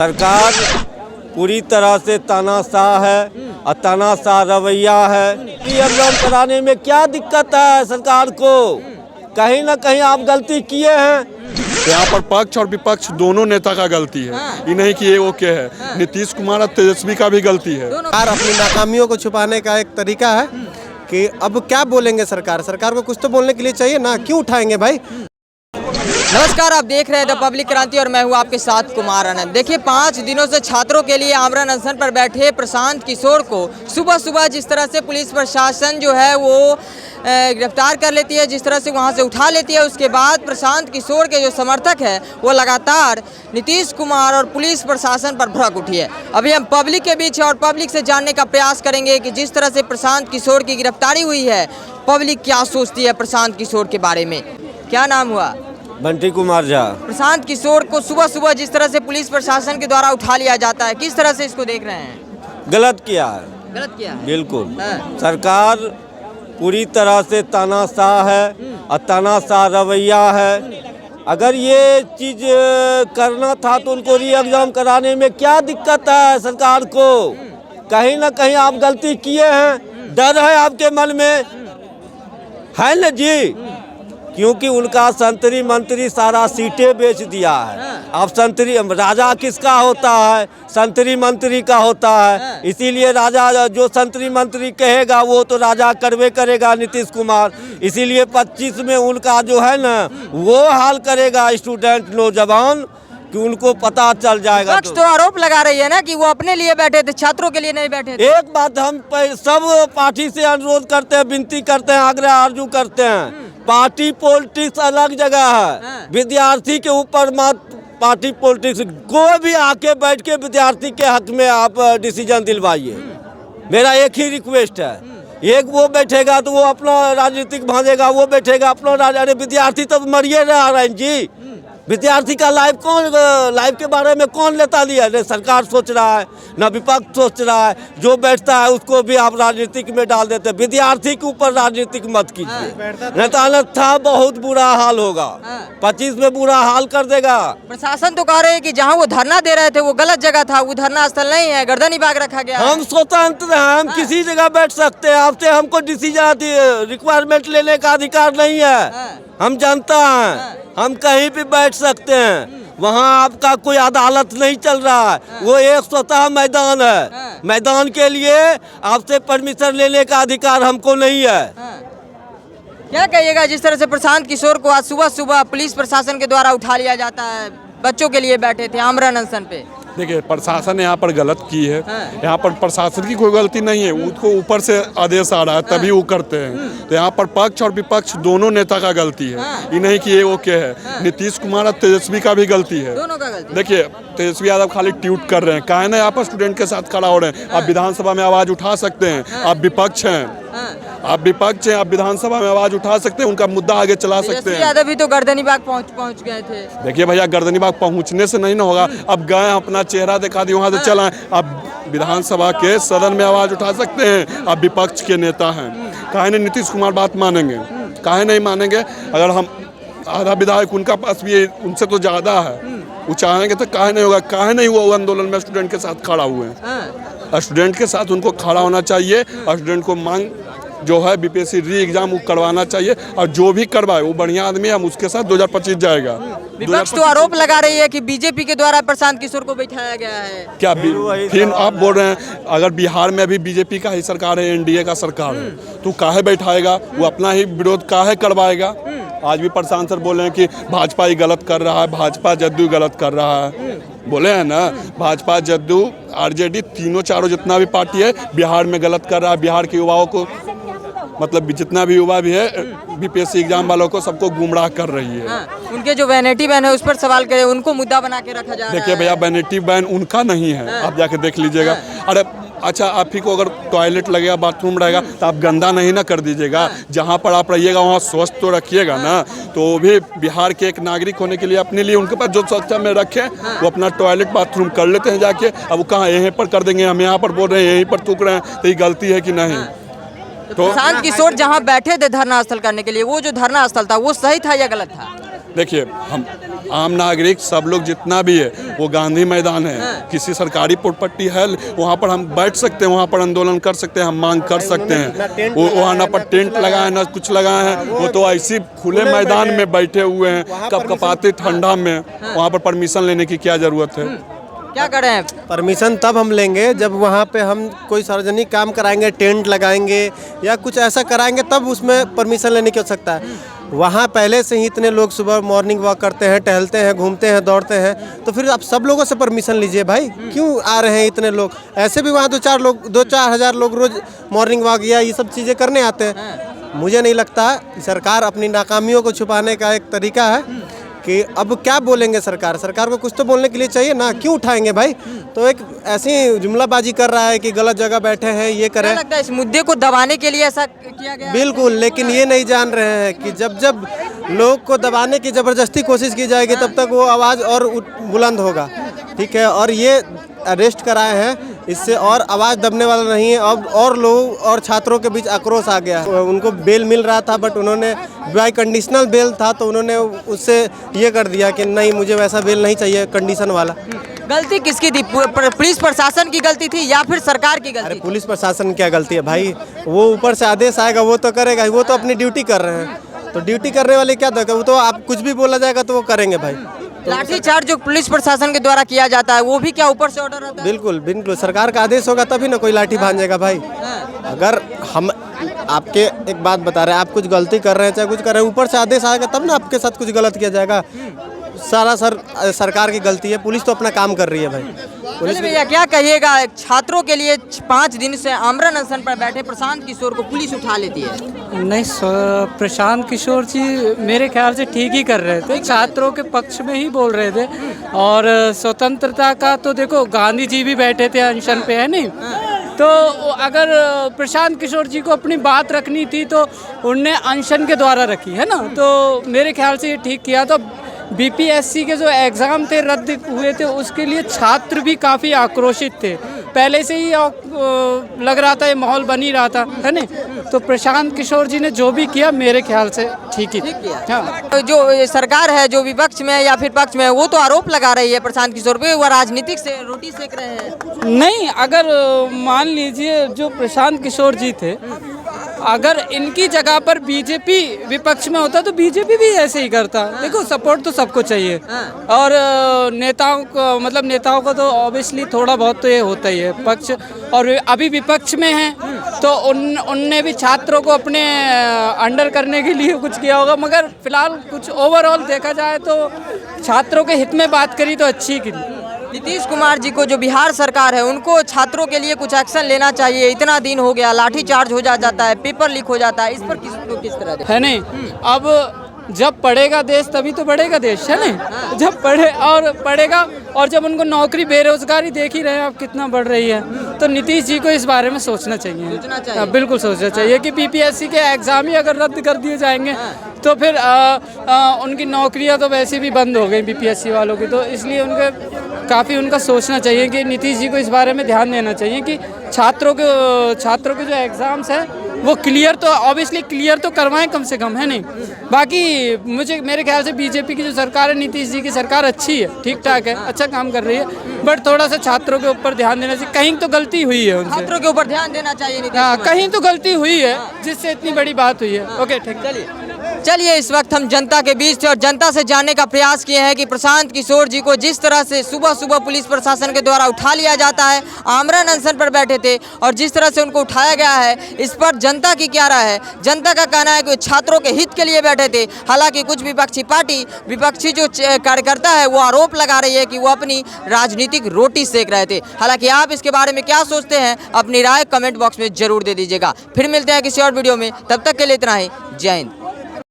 सरकार पूरी तरह से तानाशाह है और तानाशाह रवैया है। एग्जाम कराने में क्या दिक्कत है सरकार को? कहीं ना कहीं आप गलती किए हैं। यहाँ पर पक्ष और विपक्ष दोनों नेता का गलती है। ये नहीं कि ये ओके है। नीतीश कुमार और तेजस्वी का भी गलती है। सरकार अपनी नाकामियों को छुपाने का एक तरीका है कि अब क्या बोलेंगे सरकार को कुछ तो बोलने के लिए चाहिए ना, क्यों उठाएंगे भाई। नमस्कार, आप देख रहे हैं द पब्लिक क्रांति और मैं हूं आपके साथ कुमार आनंद। देखिए, 5 दिनों से छात्रों के लिए आमरण अनशन पर बैठे प्रशांत किशोर को सुबह सुबह जिस तरह से पुलिस प्रशासन जो है वो गिरफ्तार कर लेती है, जिस तरह से वहां से उठा लेती है, उसके बाद प्रशांत किशोर के जो समर्थक है वो लगातार नीतीश कुमार और पुलिस प्रशासन पर भड़क उठी है। अभी हम पब्लिक के बीच और पब्लिक से जानने का प्रयास करेंगे कि जिस तरह से प्रशांत किशोर की गिरफ्तारी हुई है, पब्लिक क्या सोचती है प्रशांत किशोर के बारे में। क्या नाम हुआ? बंटी कुमार झा। प्रशांत किशोर को सुबह सुबह जिस तरह से पुलिस प्रशासन के द्वारा उठा लिया जाता है, किस तरह से इसको देख रहे हैं? गलत किया है, गलत किया है। बिल्कुल। हाँ। सरकार पूरी तरह से तानाशाह है और तानाशाह रवैया है। अगर ये चीज़ करना था तो उनको री एग्जाम कराने में क्या दिक्कत है सरकार को? कहीं ना कहीं आप गलती किए हैं। डर है आपके मन में, है ना जी? क्योंकि उनका संतरी मंत्री सारा सीटें बेच दिया है। अब संतरी राजा किसका होता है? संतरी मंत्री का होता है। इसीलिए राजा जो संतरी मंत्री कहेगा वो तो राजा करवे करेगा नीतीश कुमार। इसीलिए 25 में उनका जो है ना वो हाल करेगा स्टूडेंट नौजवान कि उनको पता चल जाएगा। विपक्ष तो आरोप लगा रही है ना कि वो अपने लिए बैठे थे, छात्रों के लिए नहीं बैठे थे। एक बात हम सब पार्टी से अनुरोध करते हैं, विनती करते हैं, आग्रह आरजू करते हैं। पार्टी पॉलिटिक्स अलग जगह है, विद्यार्थी के ऊपर मत पार्टी पॉलिटिक्स। कोई भी आके बैठ के विद्यार्थी के हक में आप डिसीजन दिलवाइए। मेरा एक ही रिक्वेस्ट है। एक वो बैठेगा तो वो अपना राजनीतिक भांजेगा, वो बैठेगा अपना अरे विद्यार्थी तो मरिए रह रहे हैं जी। विद्यार्थी का लाइफ के बारे में कौन लेता लिया? न सरकार सोच रहा है, न विपक्ष सोच रहा है। जो बैठता है उसको भी आप राजनीतिक में डाल देते हैं। विद्यार्थी के ऊपर राजनीतिक मत कीजिए, नहीं तो अन्यथा बहुत बुरा हाल होगा। 25 में बुरा हाल कर देगा। प्रशासन तो कह रहे हैं कि जहां वो धरना दे रहे थे वो गलत जगह था, वो धरना स्थल नहीं है, गर्दनी बाग रखा गया। हम स्वतंत्र हैं, हम किसी जगह बैठ सकते हैं। आपसे हमको डिसीजन रिक्वायरमेंट लेने का अधिकार नहीं है। हम जनता हैं, हम कहीं भी बैठ सकते हैं। वहाँ आपका कोई अदालत नहीं चल रहा है। वो एक स्वतः मैदान है। मैदान के लिए आपसे परमिशन लेने का अधिकार हमको नहीं है। क्या कहिएगा जिस तरह से प्रशांत किशोर को आज सुबह सुबह पुलिस प्रशासन के द्वारा उठा लिया जाता है? बच्चों के लिए बैठे थे आमरण अनशन पे। देखिए, प्रशासन ने यहाँ पर गलत की है। यहाँ पर प्रशासन की कोई गलती नहीं है, उसको ऊपर से आदेश आ रहा है तभी वो करते हैं। तो यहाँ पर पक्ष और विपक्ष दोनों नेता का गलती है। ये नहीं कि ये ओके है। नीतीश कुमार और तेजस्वी का भी गलती है। दोनों का गलती। देखिए, तेजस्वी यादव खाली ट्वीट कर रहे हैं, काहे ना यहाँ पर स्टूडेंट के साथ खड़ा हो रहे हैं। आप विधानसभा में आवाज उठा सकते हैं। आप विपक्ष हैं, आप विपक्ष हैं, आप विधानसभा में आवाज उठा सकते हैं, उनका मुद्दा आगे चला सकते हैं। यादव भी तो गर्दनी बाग पहुंच गए थे। देखिए भैया, गर्दनी बाग पहुंचने से नहीं ना होगा। अब गए, अपना चेहरा दिखा दिया, वहां से चला। आप विधानसभा के सदन में आवाज उठा सकते हैं। आप विपक्ष के नेता हैं, काहे नहीं नीतीश कुमार बात मानेंगे? काहे नहीं मानेंगे? अगर हम आधा विधायक उनका पास भी उनसे तो ज्यादा है, वो चाहेंगे तो काहे नहीं होगा? काहे नहीं हुआ आंदोलन में स्टूडेंट के साथ खड़ा हुए हैं? स्टूडेंट के साथ उनको खड़ा होना चाहिए और स्टूडेंट को मांग जो है बीपीएससी री एग्जाम करवाना चाहिए। और जो भी करवाए वो बढ़िया आदमी है, हम उसके साथ 2025 जाएगा। विपक्ष तो आरोप लगा रही है कि बीजेपी के द्वारा प्रशांत किशोर को बैठाया गया है। क्या फिर आप बोल रहे हैं? अगर बिहार में भी बीजेपी का ही सरकार है, एनडीए का सरकार है, तो काहे बैठाएगा? वो अपना ही विरोध काहे करवाएगा? आज भी प्रशांत सर बोले हैं कि भाजपा ही गलत कर रहा है, भाजपा जदयू गलत कर रहा है। बोले हैं ना, भाजपा जदयू आरजेडी तीनों चारों जितना भी पार्टी है बिहार में गलत कर रहा है। बिहार के युवाओं को, मतलब जितना भी युवा भी है, बीपीएससी एग्जाम वालों को सबको गुमराह कर रही है। उनके जो वैनिटी बैन है उस पर सवाल करे, उनको मुद्दा बना के रखा जा रहा है। देखिए भैया, वैनिटी बैन उनका नहीं है, आप जाके देख लीजिएगा। अरे अच्छा, आप ही को अगर टॉयलेट लगेगा, बाथरूम रहेगा तो आप गंदा नहीं ना कर दीजिएगा। जहाँ पर आप रहिएगा वहाँ स्वच्छ तो रखिएगा ना। तो भी बिहार के एक नागरिक होने के लिए अपने लिए उनके पास जो स्वच्छता में रखें, वो अपना टॉयलेट बाथरूम कर लेते हैं जाके। अब वो कहाँ यहीं पर कर देंगे? हम यहाँ पर बोल रहे हैं, यहीं पर थूक रहे हैं, तो ये गलती है कि नहीं? तो प्रशांत किशोर जहां बैठे थे धरना स्थल करने के लिए, वो जो धरना स्थल था वो सही था या गलत था? देखिए, हम आम नागरिक सब लोग जितना भी है वो गांधी मैदान है, किसी सरकारी पुटपट्टी है वहाँ पर हम बैठ सकते हैं, वहाँ पर आंदोलन कर सकते हैं, हम मांग कर सकते हैं। वो वहाँ ना पर टेंट लगाए ना कुछ लगाए हैं, वो तो ऐसी खुले मैदान में बैठे हुए हैं कपकपाते ठंडा में। वहाँ पर परमिशन लेने की क्या जरूरत है? क्या करें? परमिशन तब हम लेंगे जब वहाँ पे हम कोई सार्वजनिक काम कराएंगे, टेंट लगाएंगे या कुछ ऐसा कराएंगे, तब उसमें परमिशन लेने की आवश्यकता है। वहाँ पहले से ही इतने लोग सुबह मॉर्निंग वॉक करते हैं, टहलते हैं, घूमते हैं, दौड़ते हैं, तो फिर आप सब लोगों से परमिशन लीजिए भाई। क्यों आ रहे हैं इतने लोग? ऐसे भी वहाँ 2-4 हज़ार लोग रोज मॉर्निंग वॉक या ये सब चीज़ें करने आते हैं। मुझे नहीं लगता सरकार अपनी नाकामियों को छुपाने का एक तरीका है कि अब क्या बोलेंगे सरकार को कुछ तो बोलने के लिए चाहिए ना, क्यों उठाएंगे भाई? तो एक ऐसी जुमलाबाजी कर रहा है कि गलत जगह बैठे हैं, ये करें। क्या लगता है इस मुद्दे को दबाने के लिए ऐसा किया गया? बिल्कुल, लेकिन ये नहीं जान रहे हैं कि जब जब लोग को दबाने की ज़बरदस्ती कोशिश की जाएगी तब तक वो आवाज़ और बुलंद होगा। ठीक है, और ये अरेस्ट कराए हैं, इससे और आवाज़ दबने वाला नहीं है। अब और लोग और छात्रों के बीच आक्रोश आ गया। उनको बेल मिल रहा था बट उन्होंने बाई कंडीशनल बेल था तो उन्होंने उससे ये कर दिया कि नहीं, मुझे वैसा बेल नहीं चाहिए, कंडीशन वाला। गलती किसकी थी? पुलिस प्रशासन की गलती थी या फिर सरकार की गलती? अरे पुलिस प्रशासन क्या गलती है भाई? वो ऊपर से आदेश आएगा वो तो करेगा, वो तो अपनी ड्यूटी कर रहे हैं। तो ड्यूटी करने वाले क्या दरकार? वो तो आप कुछ भी बोला जाएगा तो वो करेंगे भाई। लाठीचार्ज जो पुलिस प्रशासन के द्वारा किया जाता है वो भी क्या ऊपर से ऑर्डर आता है? बिल्कुल बिल्कुल, सरकार का आदेश होगा तभी ना कोई लाठी भांजेगा भाई। अगर हम आपके एक बात बता रहे हैं, आप कुछ गलती कर रहे हैं चाहे कुछ कर रहे हैं, ऊपर से आदेश आएगा तब ना आपके साथ कुछ गलत किया जाएगा। सारा सरकार की गलती है, पुलिस तो अपना काम कर रही है भाई। पुलिस भैया क्या कहिएगा? छात्रों के लिए 5 दिन से आमरण अनशन पर बैठे प्रशांत किशोर को पुलिस उठा लेती है। नहीं, प्रशांत किशोर जी मेरे ख्याल से ठीक ही कर रहे थे, छात्रों के पक्ष में ही बोल रहे थे। और स्वतंत्रता का तो देखो, गांधी जी भी बैठे थे अनशन पे, है नहीं? तो अगर प्रशांत किशोर जी को अपनी बात रखनी थी तो उनने अनशन के द्वारा रखी है ना, तो मेरे ख्याल से ये ठीक किया। तो बीपीएससी के जो एग्ज़ाम थे रद्द हुए थे उसके लिए छात्र भी काफ़ी आक्रोशित थे, पहले से ही लग रहा था, ये माहौल बन ही रहा था, है ना? तो प्रशांत किशोर जी ने जो भी किया मेरे ख्याल से ठीक ही किया। हाँ। जो सरकार है जो विपक्ष में या फिर पक्ष में वो तो आरोप लगा रही है प्रशांत किशोर पे, वो राजनीतिक से रोटी सेक रहे हैं। नहीं, अगर मान लीजिए जो प्रशांत किशोर जी थे, अगर इनकी जगह पर बीजेपी विपक्ष में होता तो बीजेपी भी ऐसे ही करता। देखो, सपोर्ट तो सबको चाहिए और नेताओं को, मतलब नेताओं को तो ऑब्वियसली थोड़ा बहुत तो ये होता ही है पक्ष, और अभी विपक्ष में हैं तो उनने भी छात्रों को अपने अंडर करने के लिए कुछ किया होगा। मगर फिलहाल कुछ ओवरऑल देखा जाए तो छात्रों के हित में बात करी तो अच्छी की। नीतीश कुमार जी को, जो बिहार सरकार है, उनको छात्रों के लिए कुछ एक्शन लेना चाहिए। इतना दिन हो गया, लाठीचार्ज हो जाता है, पेपर लीक हो जाता है, इस पर किस तरह है नहीं? अब जब पढ़ेगा देश तभी तो बढ़ेगा देश, है नहीं? जब पढ़ेगा और जब उनको नौकरी, बेरोजगारी देख ही रहे हैं आप कितना बढ़ रही है, तो नीतीश जी को इस बारे में सोचना चाहिए। बिल्कुल सोचना चाहिए कि बीपीएससी के एग्ज़ाम ही अगर रद्द कर दिए जाएंगे तो फिर उनकी नौकरियां तो वैसे भी बंद हो गई बीपीएससी वालों की। तो इसलिए काफ़ी उनका सोचना चाहिए कि नीतीश जी को इस बारे में ध्यान देना चाहिए कि छात्रों के जो एग्ज़ाम्स हैं वो क्लियर तो ऑब्वियसली क्लियर तो करवाएं कम से कम, है नहीं? बाकी मेरे ख्याल से बीजेपी की जो सरकार है, नीतीश जी की सरकार अच्छी है, ठीक ठाक है, अच्छा काम कर रही है, बट थोड़ा सा छात्रों के ऊपर ध्यान देना चाहिए। कहीं तो गलती हुई है उनसे, छात्रों के ऊपर ध्यान देना चाहिए। हाँ, कहीं तो गलती हुई है जिससे इतनी बड़ी बात हुई है। ओके, ठीक। चलिए, इस वक्त हम जनता के बीच थे और जनता से जानने का प्रयास किए हैं कि प्रशांत किशोर जी को जिस तरह से सुबह सुबह पुलिस प्रशासन के द्वारा उठा लिया जाता है, आमरण अनशन पर बैठे थे, और जिस तरह से उनको उठाया गया है, इस पर जनता की क्या राय है? जनता का कहना है कि छात्रों के हित के लिए बैठे थे। हालांकि कुछ विपक्षी जो कार्यकर्ता है वो आरोप लगा रही है कि वो अपनी राजनीतिक रोटी सेक रहे थे। हालांकि आप इसके बारे में क्या सोचते हैं, अपनी राय कमेंट बॉक्स में जरूर दे दीजिएगा। फिर मिलते हैं किसी और वीडियो में, तब तक के लिए इतना ही। जय हिंद।